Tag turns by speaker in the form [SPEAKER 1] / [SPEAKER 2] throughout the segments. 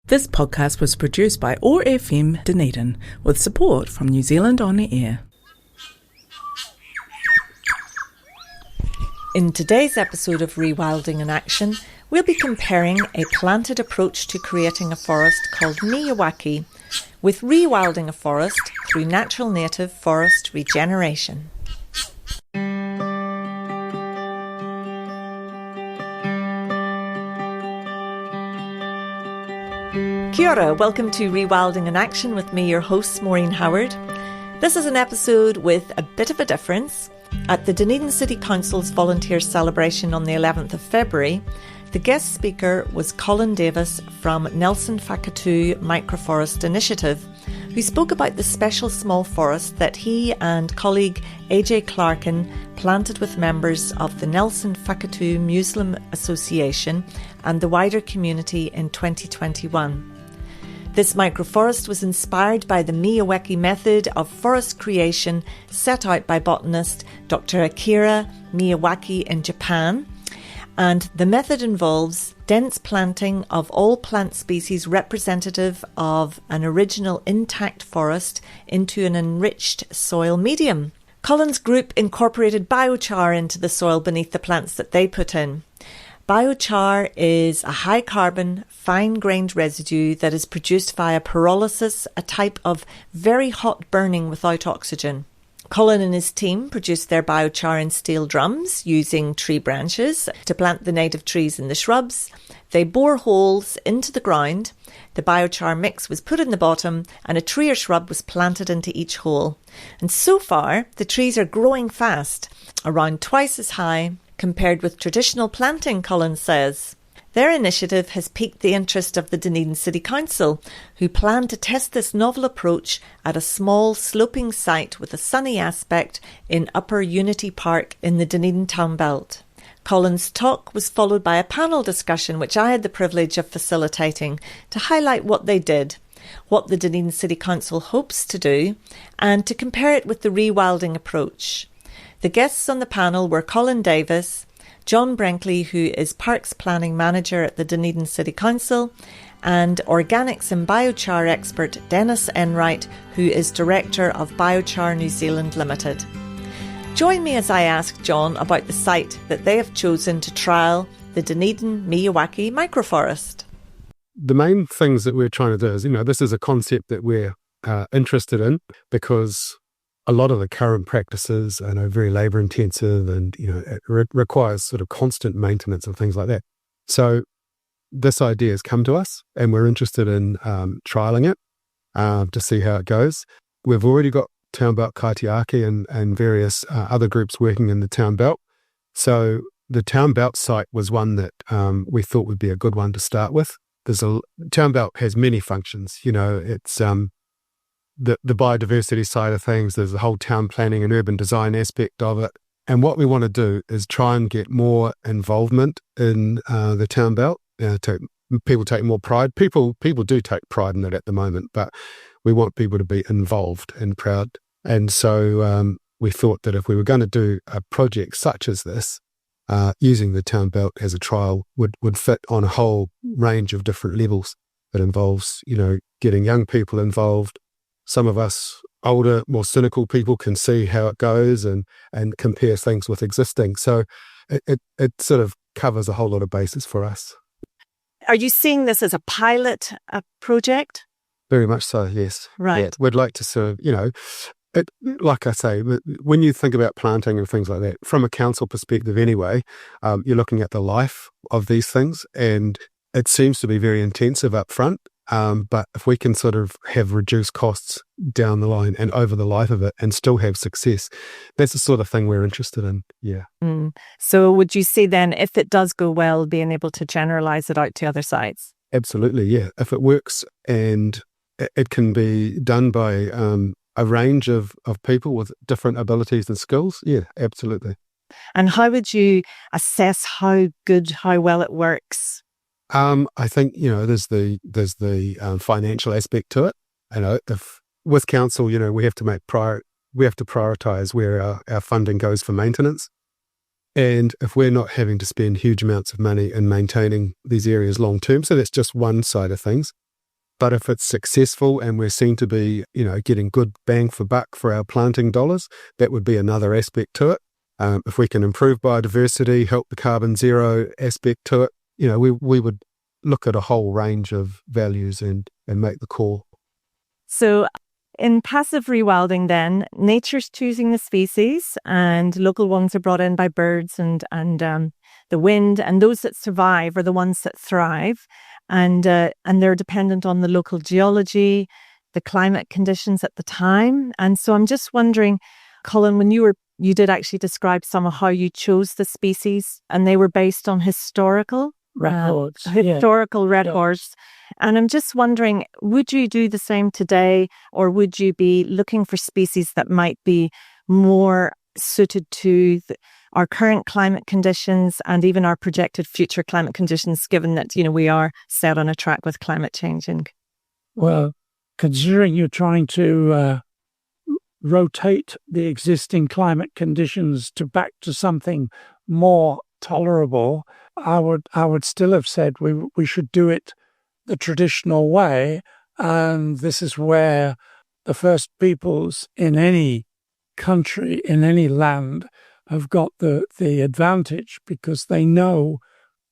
[SPEAKER 1] This podcast was produced by OAR FM Dunedin with support from New Zealand On Air.
[SPEAKER 2] In today's episode of Rewilding in Action, we'll be comparing a planted approach to creating a forest called Miyawaki with rewilding a forest through natural native forest regeneration. Kia ora, welcome to Rewilding in Action with me, your host, Maureen Howard. This is an episode with a bit of a difference. At the Dunedin City Council's volunteer celebration on the 11th of February, the guest speaker was Colin Davis from Nelson Whakatu Microforest Initiative, who spoke about the special small forest that he and colleague AJ Clarkin planted with members of the Nelson Whakatu Muslim Association and the wider community in 2021. This microforest was inspired by the Miyawaki method of forest creation set out by botanist Dr. Akira Miyawaki in Japan, and the method involves dense planting of all plant species representative of an original intact forest into an enriched soil medium. Colin's group incorporated biochar into the soil beneath the plants that they put in. Biochar is a high-carbon, fine-grained residue that is produced via pyrolysis, a type of very hot burning without oxygen. Colin and his team produced their biochar in steel drums using tree branches to plant the native trees in the shrubs. They bore holes into the ground. The biochar mix was put in the bottom and a tree or shrub was planted into each hole. And so far, the trees are growing fast, around twice as high compared with traditional planting, Colin says. Their initiative has piqued the interest of the Dunedin City Council, who plan to test this novel approach at a small sloping site with a sunny aspect in Upper Unity Park in the Dunedin town belt. Colin's talk was followed by a panel discussion which I had the privilege of facilitating to highlight what they did, what the Dunedin City Council hopes to do, and to compare it with the rewilding approach. The guests on the panel were Colin Davis, John Brenkley, who is Parks Planning Manager at the Dunedin City Council, and organics and biochar expert Dennis Enright, who is Director of Biochar New Zealand Limited. Join me as I ask John about the site that they have chosen to trial the Dunedin Miyawaki Microforest.
[SPEAKER 3] The main things that we're trying to do is, this is a concept that we're interested in because a lot of the current practices are very labour intensive and, it requires sort of constant maintenance and things like that. So this idea has come to us and we're interested in trialling it to see how it goes. We've already got Town Belt Kaitiaki and various other groups working in the Town Belt. So the Town Belt site was one that we thought would be a good one to start with. Town Belt has many functions, it's the biodiversity side of things, there's the whole town planning and urban design aspect of it. And what we want to do is try and get more involvement in the Town Belt. People take more pride. People do take pride in it at the moment, but we want people to be involved and proud. And so we thought that if we were going to do a project such as this, using the Town Belt as a trial would fit on a whole range of different levels. It involves, getting young people involved. Some of us older, more cynical people can see how it goes and compare things with existing. So it sort of covers a whole lot of bases for us.
[SPEAKER 2] Are you seeing this as a pilot project?
[SPEAKER 3] Very much so, yes.
[SPEAKER 2] Right.
[SPEAKER 3] Yeah. We'd like to sort of, like I say, when you think about planting and things like that, from a council perspective anyway, you're looking at the life of these things and it seems to be very intensive up front. But if we can sort of have reduced costs down the line and over the life of it and still have success, that's the sort of thing we're interested in. Yeah.
[SPEAKER 2] So would you see then, if it does go well, being able to generalise it out to other sites?
[SPEAKER 3] Absolutely, yeah. If it works and it can be done by a range of people with different abilities and skills, yeah, absolutely.
[SPEAKER 2] And how would you assess how well it works?
[SPEAKER 3] I think, there's the financial aspect to it. If with council, we have to prioritize where our funding goes for maintenance. And if we're not having to spend huge amounts of money in maintaining these areas long term, so that's just one side of things. But if it's successful and we're seen to be, getting good bang for buck for our planting dollars, that would be another aspect to it. If we can improve biodiversity, help the carbon zero aspect to it, we would look at a whole range of values and make the call.
[SPEAKER 2] So in passive rewilding then, nature's choosing the species and local ones are brought in by birds and the wind, and those that survive are the ones that thrive. And they're dependent on the local geology, the climate conditions at the time. And so I'm just wondering, Colin, when you did actually describe some of how you chose the species, and they were based on historical records. And I'm just wondering, would you do the same today, or would you be looking for species that might be more suited to our current climate conditions and even our projected future climate conditions, given that, we are set on a track with climate changing?
[SPEAKER 4] Well, considering you're trying to rotate the existing climate conditions back to something more tolerable, I would still have said we should do it the traditional way. And this is where the first peoples in any country, in any land, have got the advantage, because they know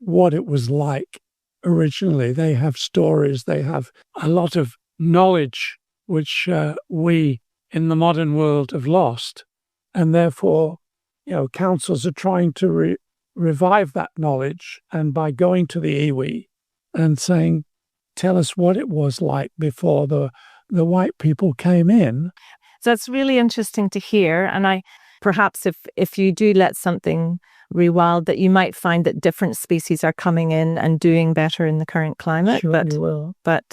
[SPEAKER 4] what it was like originally. They have stories, they have a lot of knowledge which we in the modern world have lost. And therefore, councils are trying to revive that knowledge, and by going to the iwi and saying, tell us what it was like before the white people came in.
[SPEAKER 2] So that's really interesting to hear. And perhaps if you do let something rewild, that you might find that different species are coming in and doing better in the current climate.
[SPEAKER 4] Sure, you will.
[SPEAKER 2] But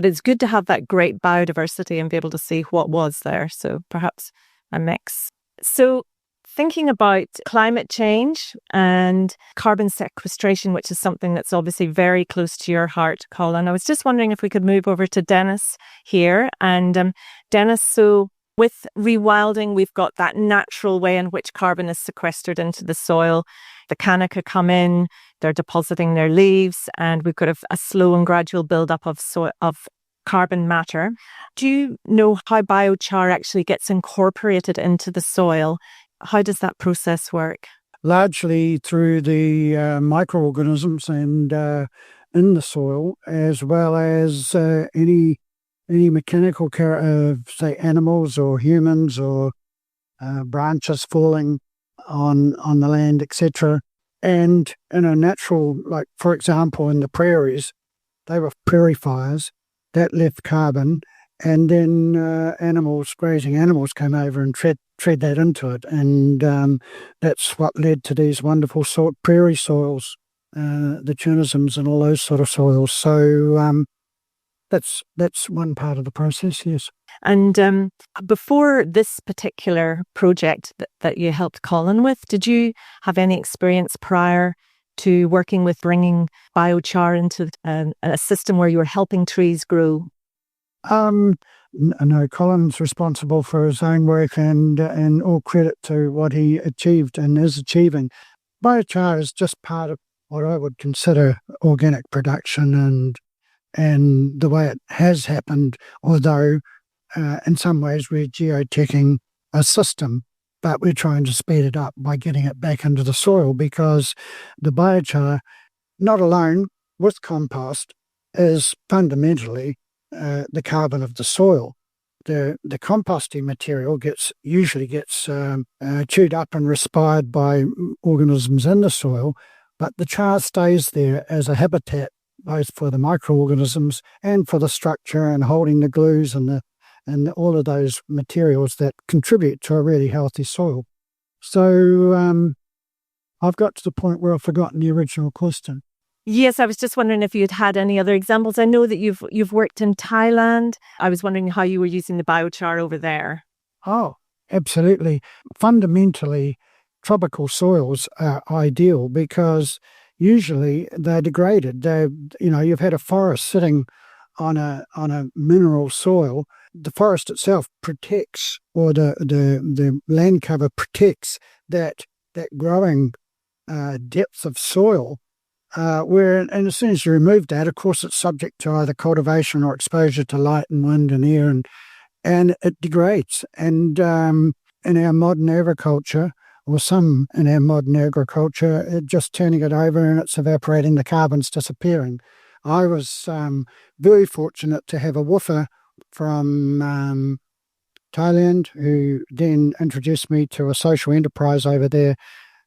[SPEAKER 2] it's good to have that great biodiversity and be able to see what was there. So perhaps a mix. So thinking about climate change and carbon sequestration, which is something that's obviously very close to your heart, Colin, I was just wondering if we could move over to Dennis here. And Dennis, so with rewilding, we've got that natural way in which carbon is sequestered into the soil. The Kanaka come in, they're depositing their leaves, and we've got a slow and gradual build-up of carbon matter. Do you know how biochar actually gets incorporated into the soil? How does that process work?
[SPEAKER 5] Largely through the microorganisms and in the soil, as well as any mechanical say animals or humans or branches falling on the land, etc. And in a natural, like for example in the prairies, they were prairie fires that left carbon, and then grazing animals came over and tread that into it, and that's what led to these wonderful prairie soils, the tunisms and all those sort of soils. So that's one part of the process, yes.
[SPEAKER 2] And before this particular project that you helped Colin with, did you have any experience prior to working with bringing biochar into a system where you were helping trees grow?
[SPEAKER 5] No, Colin's responsible for his own work, and all credit to what he achieved and is achieving. Biochar is just part of what I would consider organic production, and the way it has happened, although in some ways we're geoteching a system, but we're trying to speed it up by getting it back into the soil, because the biochar, not alone with compost, is fundamentally the carbon of the soil. The composting material usually gets chewed up and respired by organisms in the soil, but the char stays there as a habitat, both for the microorganisms and for the structure and holding the glues and all of those materials that contribute to a really healthy soil. So I've got to the point where I've forgotten the original question.
[SPEAKER 2] Yes, I was just wondering if you'd had any other examples. I know that you've worked in Thailand. I was wondering how you were using the biochar over there.
[SPEAKER 5] Oh, absolutely. Fundamentally, tropical soils are ideal because usually they're degraded. You've had a forest sitting on a mineral soil. The forest itself protects, or the land cover protects that growing depth of soil and as soon as you remove that, of course, it's subject to either cultivation or exposure to light and wind and air, and it degrades. And in our modern agriculture, or some in our modern agriculture, just turning it over and it's evaporating, the carbon's disappearing. I was very fortunate to have a woofer from Thailand who then introduced me to a social enterprise over there,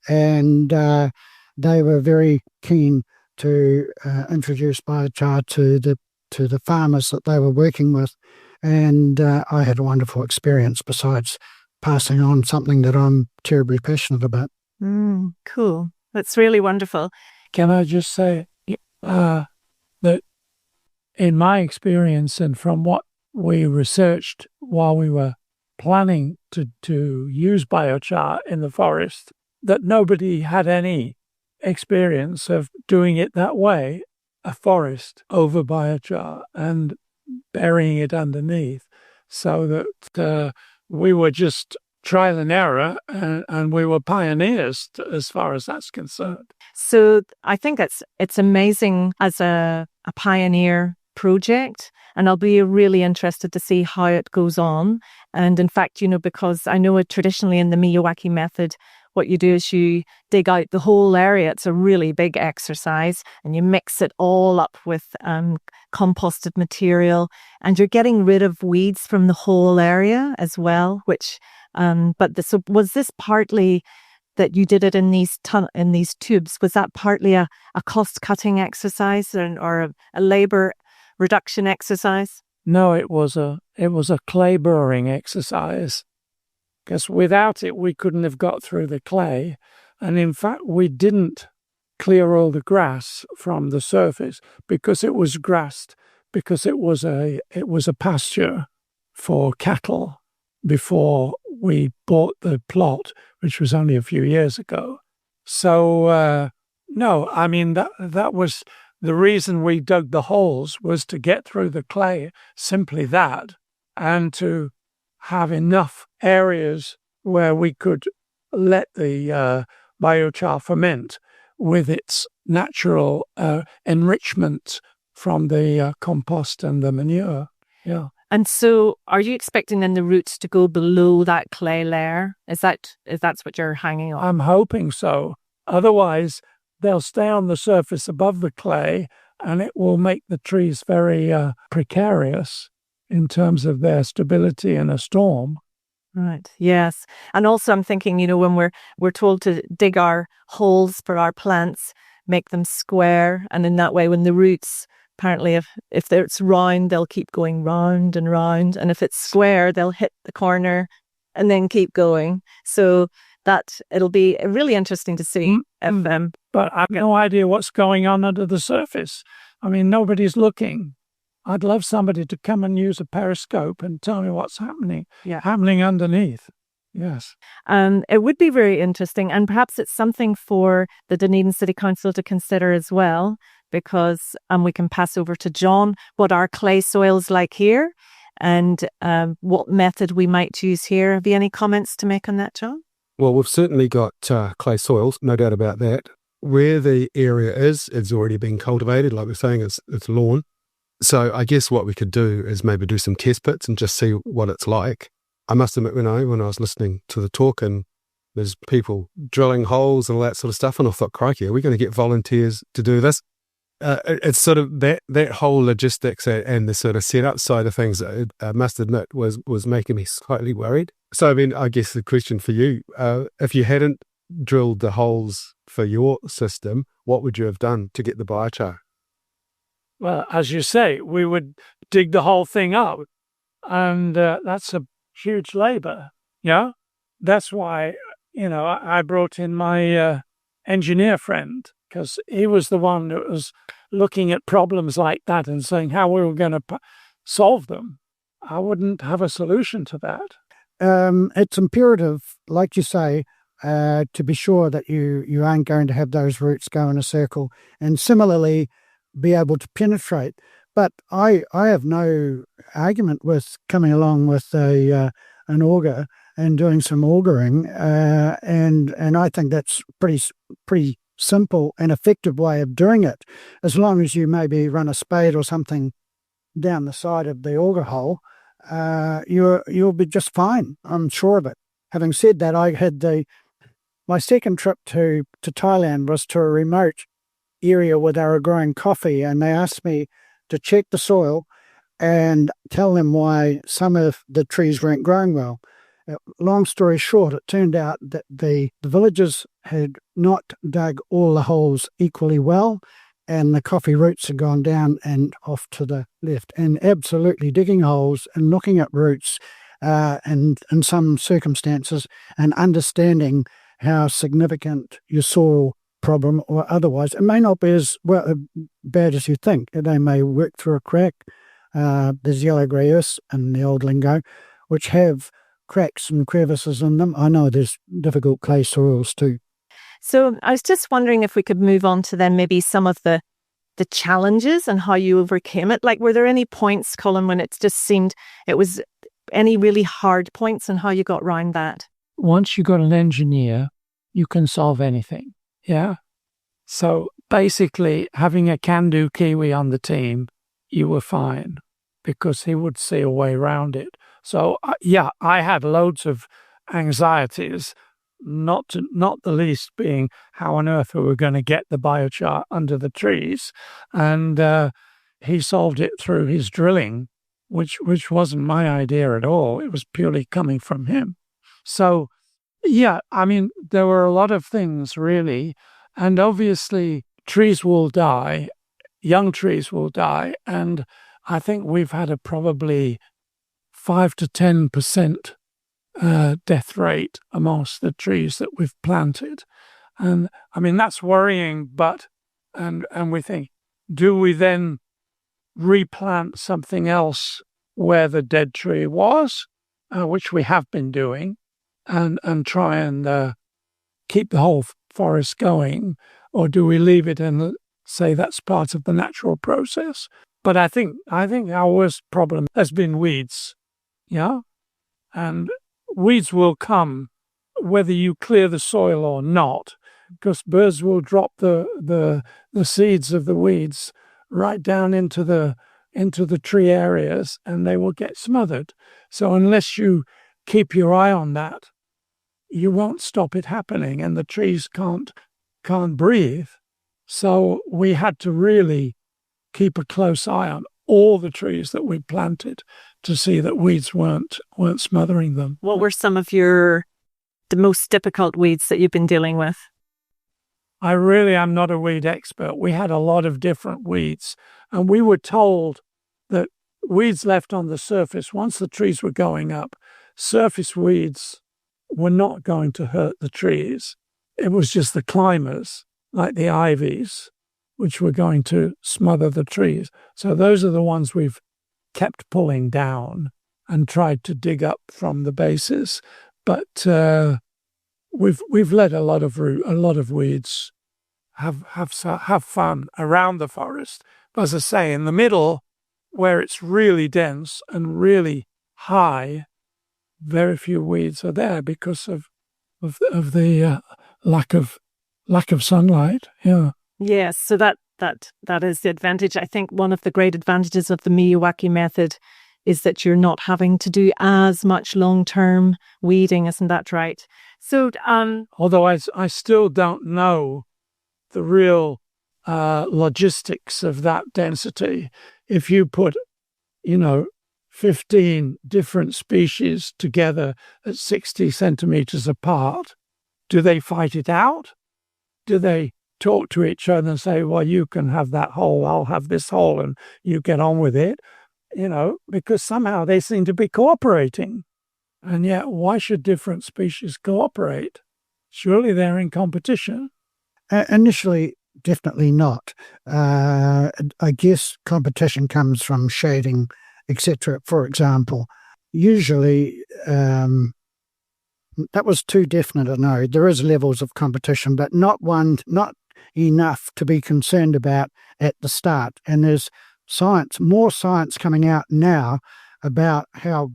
[SPEAKER 5] and they were very keen to introduce biochar to the farmers that they were working with, and I had a wonderful experience besides passing on something that I'm terribly passionate about.
[SPEAKER 2] Cool. That's really wonderful.
[SPEAKER 4] Can I just say that in my experience and from what we researched while we were planning to use biochar in the forest, that nobody had any experience of doing it that way, a forest over biochar and burying it underneath, so that we were just trial and error, and we were pioneers as far as that's concerned.
[SPEAKER 2] So I think it's amazing as a pioneer project, and I'll be really interested to see how it goes on. And in fact, because I know traditionally in the Miyawaki method, what you do is you dig out the whole area. It's a really big exercise, and you mix it all up with composted material, and you're getting rid of weeds from the whole area as well. So was this partly that you did it in these tubes? Was that partly a cost cutting exercise or a labor reduction exercise?
[SPEAKER 4] No, it was a clay burring exercise, because without it we couldn't have got through the clay, and in fact we didn't clear all the grass from the surface because it was grassed, because it was a pasture for cattle before we bought the plot, which was only a few years ago. So no, I mean that was the reason we dug the holes, was to get through the clay, simply that, and to have enough areas where we could let the biochar ferment with its natural enrichment from the compost and the manure. Yeah.
[SPEAKER 2] And so are you expecting then the roots to go below that clay layer? Is that's what you're hanging on?
[SPEAKER 4] I'm hoping so. Otherwise, they'll stay on the surface above the clay, and it will make the trees very precarious in terms of their stability in a storm.
[SPEAKER 2] Right. Yes. And also I'm thinking, when we're told to dig our holes for our plants, make them square, and in that way, when the roots, apparently if it's round, they'll keep going round and round, and if it's square, they'll hit the corner and then keep going. So that it'll be really interesting to see.
[SPEAKER 4] But I've no idea what's going on under the surface. I mean, nobody's looking. I'd love somebody to come and use a periscope and tell me what's happening underneath. Yes.
[SPEAKER 2] It would be very interesting, and perhaps it's something for the Dunedin City Council to consider as well, because we can pass over to John what our clay soil's like here and what method we might use here. Have you any comments to make on that, John?
[SPEAKER 3] Well, we've certainly got clay soils, no doubt about that. Where the area is, it's already been cultivated. Like we're saying, it's lawn. So I guess what we could do is maybe do some test pits and just see what it's like. I must admit, when I was listening to the talk and there's people drilling holes and all that sort of stuff, and I thought, crikey, are we going to get volunteers to do this? It's sort of that whole logistics and the sort of setup side of things, I must admit, was making me slightly worried. So, I mean, I guess the question for you, if you hadn't drilled the holes for your system, what would you have done to get the biochar?
[SPEAKER 4] Well, as you say, we would dig the whole thing up, and that's a huge labor. Yeah, that's why I brought in my engineer friend, because he was the one that was looking at problems like that and saying how we were going to solve them. I wouldn't have a solution to that.
[SPEAKER 5] It's imperative, like you say, to be sure that you aren't going to have those roots go in a circle, and similarly be able to penetrate. But I have no argument with coming along with an auger and doing some augering, and I think that's pretty simple and effective way of doing it. As long as you maybe run a spade or something down the side of the auger hole, you'll be just fine. I'm sure of it. Having said that, I had my second trip to Thailand was to a remote area where they were growing coffee, and they asked me to check the soil and tell them why some of the trees weren't growing well. Long story short, it turned out that the villagers had not dug all the holes equally well, and the coffee roots had gone down and off to the left. And absolutely digging holes and looking at roots and in some circumstances, and understanding how significant your soil problem or otherwise, it may not be as bad as you think. They may work through a crack. There's yellow grey earths in the old lingo, which have cracks and crevices in them. I know there's difficult clay soils too.
[SPEAKER 2] So I was just wondering if we could move on to then maybe some of the challenges and how you overcame it. Like, were there any points, Colin, when it just seemed it was any really hard points and how you got around that?
[SPEAKER 4] Once you got an engineer, you can solve anything. Yeah. So basically, having a can-do Kiwi on the team, you were fine because he would see a way around it. So I had loads of anxieties, not the least being how on earth we were going to get the biochar under the trees. And he solved it through his drilling, which wasn't my idea at all. It was purely coming from him. So, yeah, I mean, there were a lot of things, really. And obviously, trees will die, young trees will die. And I think we've had a probably 5 to 10% death rate amongst the trees that we've planted. And I mean, that's worrying, but, and we think, do we then replant something else where the dead tree was, which we have been doing, and try and keep the whole forest going, or do we leave it and say that's part of the natural process? But I think our worst problem has been weeds, yeah, and weeds will come whether you clear the soil or not, because birds will drop the seeds of the weeds right down into the tree areas, and they will get smothered. So unless you keep your eye on that, you won't stop it happening, and the trees can't breathe. So we had to really keep a close eye on all the trees that we planted to see that weeds weren't smothering them.
[SPEAKER 2] What were some of the most difficult weeds that you've been dealing with?
[SPEAKER 4] I really am not a weed expert. We had a lot of different weeds, and we were told that weeds left on the surface, once the trees were going up, surface weeds were not going to hurt the trees. It was just the climbers, like the ivies, which were going to smother the trees. So those are the ones we've kept pulling down and tried to dig up from the bases. But we've let a lot of weeds have fun around the forest. But as I say, in the middle, where it's really dense and really high, very few weeds are there because of the lack of sunlight. Yeah.
[SPEAKER 2] Yes, so that is the advantage. I think one of the great advantages of the Miyawaki method is that you're not having to do as much long-term weeding, isn't that right? So,
[SPEAKER 4] although I still don't know the real logistics of that density. If you put, 15 different species together at 60 centimeters apart, do they fight it out? Do they talk to each other and say, well, you can have that hole, I'll have this hole, and you get on with it? Because somehow they seem to be cooperating. And yet, why should different species cooperate? Surely they're in competition.
[SPEAKER 5] Initially, definitely not. I guess competition comes from shading, etc. For example, usually that was too definite a no. There is levels of competition, but not enough to be concerned about at the start. And there's more science coming out now about how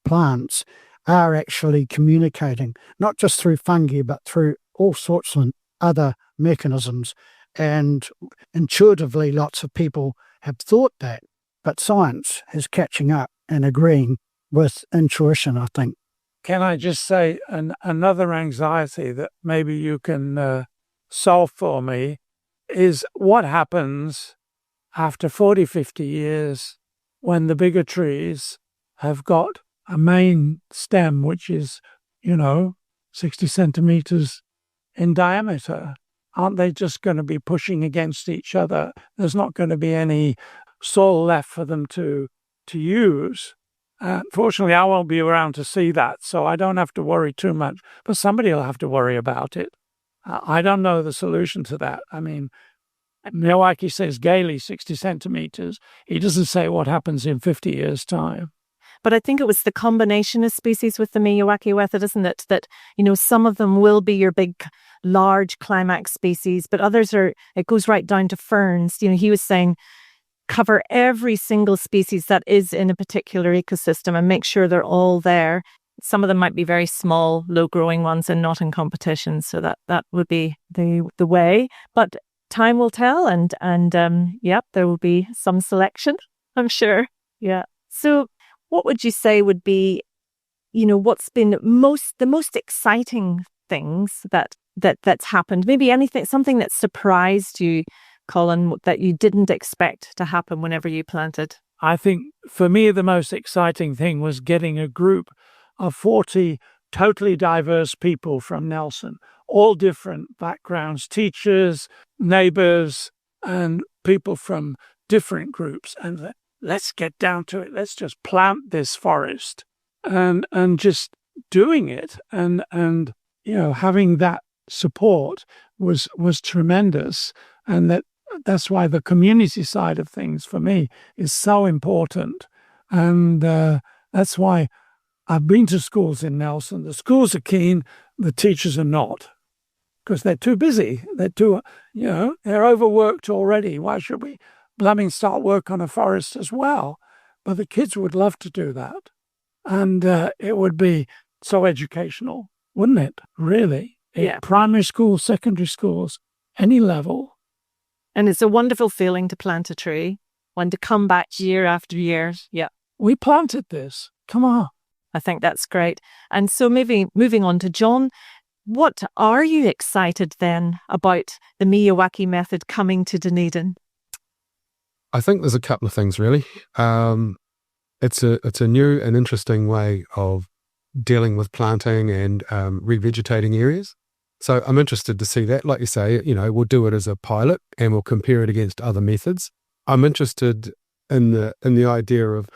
[SPEAKER 5] plants are actually communicating, not just through fungi, but through all sorts of other mechanisms. And intuitively, lots of people have thought that, but science is catching up and agreeing with intuition, I think.
[SPEAKER 4] Can I just say another anxiety that maybe you can solve for me is what happens after 40, 50 years when the bigger trees have got a main stem which is, 60 centimeters in diameter. Aren't they just going to be pushing against each other? There's not going to be any soil left for them to use. Fortunately, I won't be around to see that, so I don't have to worry too much. But somebody will have to worry about it. I don't know the solution to that. I mean, Miyawaki says gaily 60 centimeters. He doesn't say what happens in 50 years' time.
[SPEAKER 2] But I think it was the combination of species with the Miyawaki method, isn't it? That, some of them will be your big, large climax species, but others it goes right down to ferns. He was saying, cover every single species that is in a particular ecosystem and make sure they're all there. Some of them might be very small, low-growing ones and not in competition. So that would be the way. But time will tell, and there will be some selection, I'm sure. Yeah. So what would you say would be, what's been the most exciting things that's happened? Maybe something that surprised you, Colin, that you didn't expect to happen whenever you planted?
[SPEAKER 4] I think for me the most exciting thing was getting a group of 40 totally diverse people from Nelson, all different backgrounds, teachers, neighbours, and people from different groups. And let's get down to it. Let's just plant this forest and just doing it. And having that support was tremendous. And that's why the community side of things for me is so important. And that's why I've been to schools in Nelson. The schools are keen, the teachers are not, because they're too busy. They're they're overworked already. Why should we start work on a forest as well? But the kids would love to do that. And it would be so educational, wouldn't it? Really?
[SPEAKER 2] Yeah.
[SPEAKER 4] Primary schools, secondary schools, any level.
[SPEAKER 2] And it's a wonderful feeling to plant a tree and to come back year after year. Yeah.
[SPEAKER 4] We planted this. Come on.
[SPEAKER 2] I think that's great. And so maybe moving on to John, what are you excited then about the Miyawaki method coming to Dunedin?
[SPEAKER 3] I think there's a couple of things really. It's a new and interesting way of dealing with planting and revegetating areas. So I'm interested to see that. Like you say, we'll do it as a pilot and we'll compare it against other methods. I'm interested in the idea of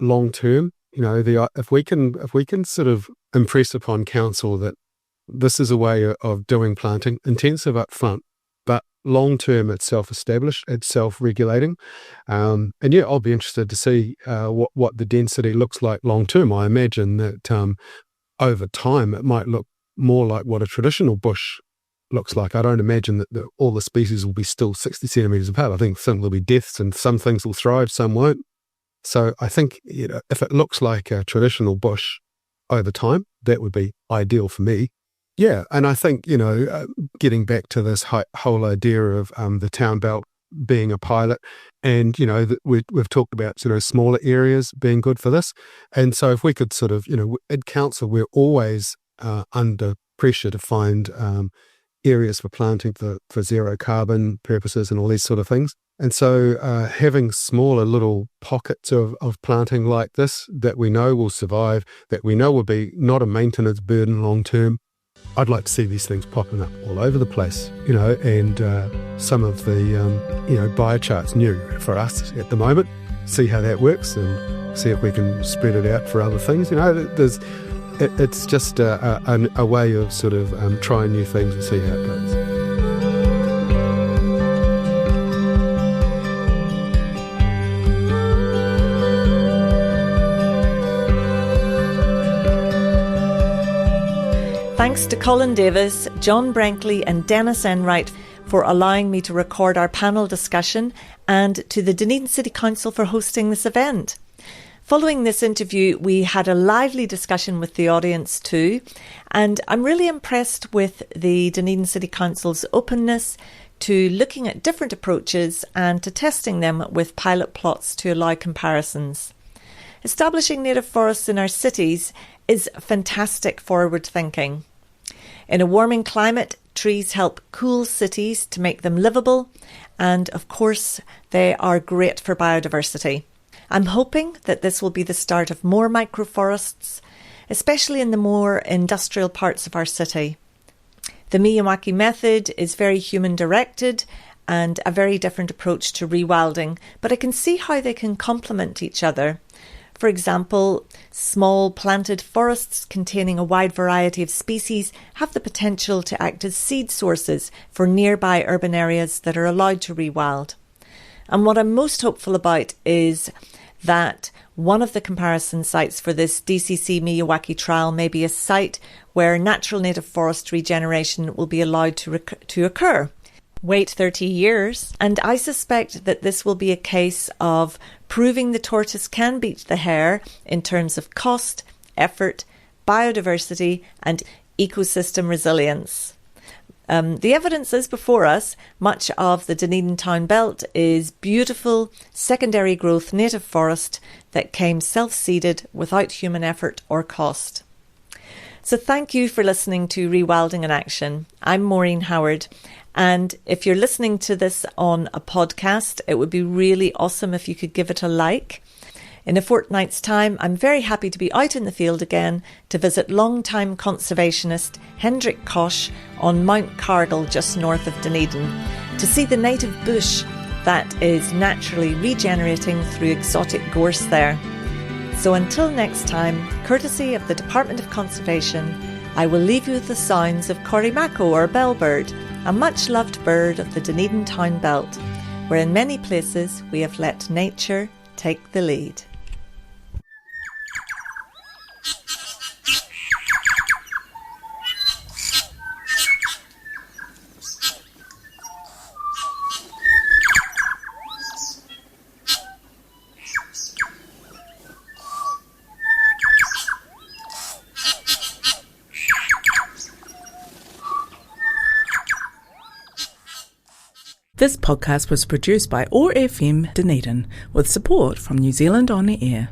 [SPEAKER 3] long term. If we can sort of impress upon council that this is a way of doing planting, intensive up front, but long term it's self-established, it's self-regulating. And I'll be interested to see what the density looks like long term. I imagine that over time it might look more like what a traditional bush looks like. I don't imagine that all the species will be still 60 centimetres apart. I think some will be deaths and some things will thrive, some won't. So I think if it looks like a traditional bush over time, that would be ideal for me. Yeah, and I think, getting back to this whole idea of the town belt being a pilot, and, we've talked about smaller areas being good for this. And so if we could sort of, at council, we're always under pressure to find areas for planting for zero carbon purposes and all these sort of things. And so having smaller little pockets of planting like this that we know will survive, that we know will be not a maintenance burden long term, I'd like to see these things popping up all over the place, and some of the, biochar's new for us at the moment. See how that works and see if we can spread it out for other things. It's just a way of sort of trying new things and see how it goes.
[SPEAKER 2] Thanks to Colin Davis, John Brenkley and Dennis Enright for allowing me to record our panel discussion, and to the Dunedin City Council for hosting this event. Following this interview, we had a lively discussion with the audience too, and I'm really impressed with the Dunedin City Council's openness to looking at different approaches and to testing them with pilot plots to allow comparisons. Establishing native forests in our cities is fantastic forward thinking. In a warming climate, trees help cool cities to make them livable, and of course, they are great for biodiversity. I'm hoping that this will be the start of more microforests, especially in the more industrial parts of our city. The Miyawaki method is very human-directed and a very different approach to rewilding, but I can see how they can complement each other. For example, small planted forests containing a wide variety of species have the potential to act as seed sources for nearby urban areas that are allowed to rewild. And what I'm most hopeful about is that one of the comparison sites for this DCC Miyawaki trial may be a site where natural native forest regeneration will be allowed to occur. Wait 30 years, and I suspect that this will be a case of proving the tortoise can beat the hare in terms of cost, effort, biodiversity and ecosystem resilience. The evidence is before us. Much of the Dunedin town belt is beautiful secondary growth native forest that came self-seeded without human effort or cost. So thank you for listening to Rewilding in Action. I'm Maureen Howard, and if you're listening to this on a podcast, it would be really awesome if you could give it a like. In a fortnight's time, I'm very happy to be out in the field again to visit long-time conservationist Hendrik Koch on Mount Cargill just north of Dunedin to see the native bush that is naturally regenerating through exotic gorse there. So until next time, courtesy of the Department of Conservation, I will leave you with the sounds of Corimako or bellbird, a much-loved bird of the Dunedin town belt, where in many places we have let nature take the lead.
[SPEAKER 1] This podcast was produced by OAR FM Dunedin with support from New Zealand On the Air.